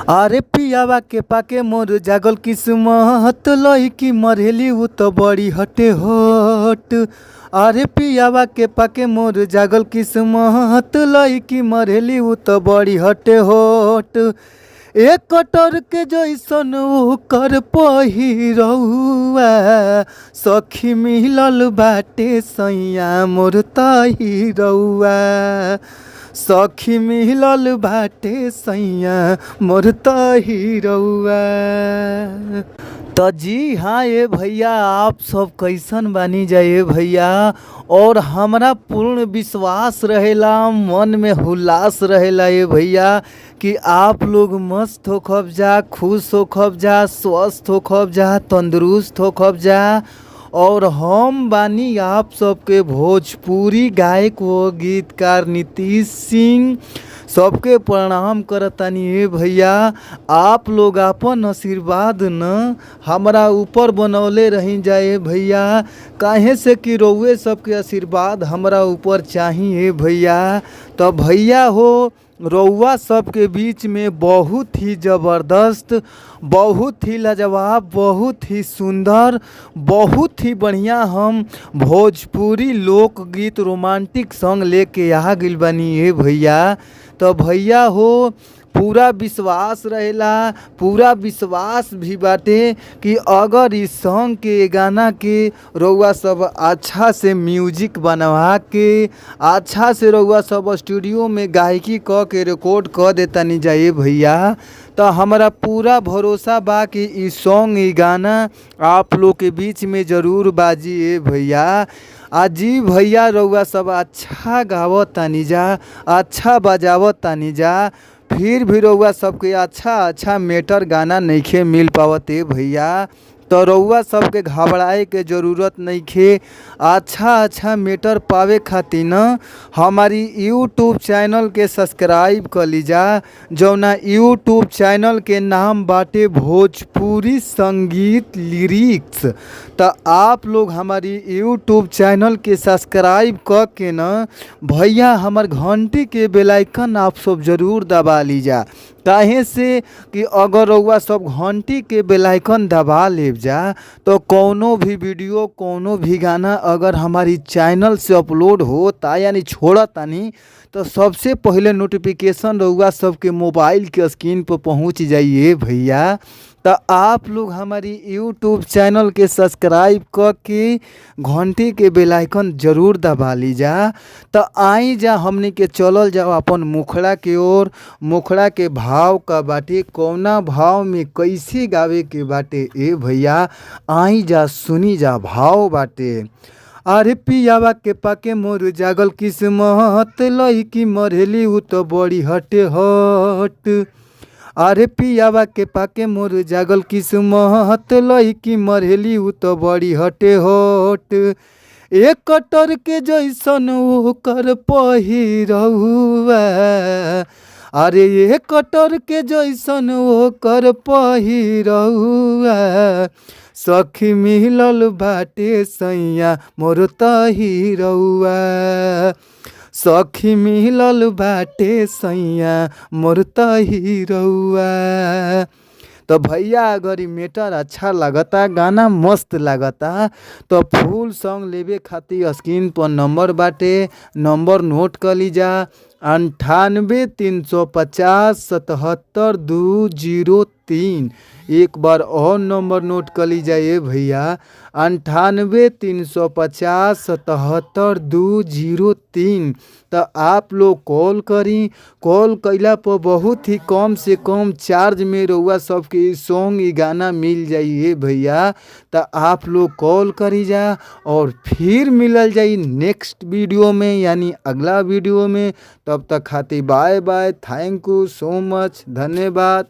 अरे पियावा के पाके मोर जागल किस्मत लईकी मरेली उ तो बड़ी हटे हट। अरे पियावा के पाके मोर जागल किस्मत लईकी मरेली उ तो बड़ी हटे हट। एक कटर के जैसन ओकर पहिरौआ सखी मिलल बाटे सैया मोर तहिरौआ। सखी मिलल बाटे सैया मोर तहिरौआ। तो जी हाँ ये भैया, आप सब कैसन बानी जाए भैया। और हमरा पूर्ण विश्वास रहेला, मन में हुल्लास रहेला ये भैया कि आप लोग मस्त होखब जा, खुश होखब जा, स्वस्थ होखब जा, तंदुरुस्त होखब जा। और हम बानी आप सबके भोजपुरी गायक व गीतकार नीतीश सिंह, सबके प्रणाम करतानी हे भैया। आप लोग अपन आशीर्वाद न हमरा ऊपर बनौले रही जाए भैया, काहे से कि रउए सबके आशीर्वाद हमरा ऊपर चाहिए भैया। तो भैया हो, रउआ सबके बीच में बहुत ही ज़बरदस्त, बहुत ही लाजवाब, बहुत ही सुंदर, बहुत ही बढ़िया हम भोजपुरी लोकगीत रोमांटिक सॉन्ग लेके आ गइल बानी हे भैया। तो भैया हो, पूरा विश्वास रहेला, पूरा विश्वास भी बाटे कि अगर इस सॉन्ग के गाना के रउआ सब अच्छा से म्यूजिक बनवा के, अच्छा से रउआ सब स्टूडियो में गायकी क के रिकॉर्ड क देतानी जाए भैया, तो हमारा पूरा भरोसा बा कि इस सॉन्ग ई गाना आप लोग के बीच में ज़रूर बाजी ए भैया। आजी भैया, रउआ सब अच्छा गावत तानी जा, अच्छा बजावत तानी जा, फिर भी रउआ सबके अच्छा मेटर गाना नइखे मिल पावत ए भैया। तो रउआ सबके घबराए के ज़रूरत नइखे। अच्छा मेटर पावे खातिर न हमारी यूट्यूब चैनल के सब्सक्राइब कर लीजा, जौना यूट्यूब चैनल के नाम बाटे भोजपुरी संगीत लिरिक्स। तो आप लोग हमारी यूट्यूब चैनल के सब्सक्राइब कर के न भैया हमार घंटी के बेल आइकन आप सब ज़रूर दबा लीजा, काहे से कि अगर रउआ सब घंटी के बेल आइकन दबा ले जा तो कोनो भी वीडियो, कोनो भी गाना अगर हमारी चैनल से अपलोड होता यानी छोड़तानी तो सबसे पहले नोटिफिकेशन रउआ सबके मोबाइल के स्क्रीन पर पहुंच जाइए भैया। तो आप लोग हमारी यूट्यूब चैनल के सब्सक्राइब करके घंटी के बेल आइकन ज़रूर दबा लीजा। तो आई जा हमने के चलल जाओ अपन मुखड़ा के ओर। मुखड़ा के भाव का बाटे, कौना भाव में कैसे गावे के बाटे ए भैया, आई जा सुनी जा भाव बाटे। अरे पियावा के पाके मोर जागल किस्मत लईकी मरेली उ तो बड़ी हटे हट। अरे पियावा के पाके मोर जागल किस्मत लईकी मरेली उ तो बड़ी हटे हट। एक कटर के जैसन ओकर पहिरौआ, अरे एक कटर के जैसन ओकर पहिरौआ सखी मिलल बाटे सैया मोर तहिरौआ। सखी मिलल बाटे सैया मोर तहिरौआ। तो भैया अगर मेटर अच्छा लगता, गाना मस्त लगता, तो फुल सॉन्ग लेवे खातिर स्क्रीन पर नंबर बाटे, नंबर नोट कर लीजा 98 350 77 203। एक बार और नंबर नोट कर लीजिए ये भैया 98 350 77 203। तो आप लोग कॉल करी, कॉल कैला पर बहुत ही कम से कम चार्ज में रउआ सबके सॉन्ग ई गाना मिल जाइए भैया। तो आप लोग कॉल करी जा और फिर मिलल जाई नेक्स्ट वीडियो में, यानी अगला वीडियो में। तब तक खातिर bye bye, thank you so much, धन्यवाद।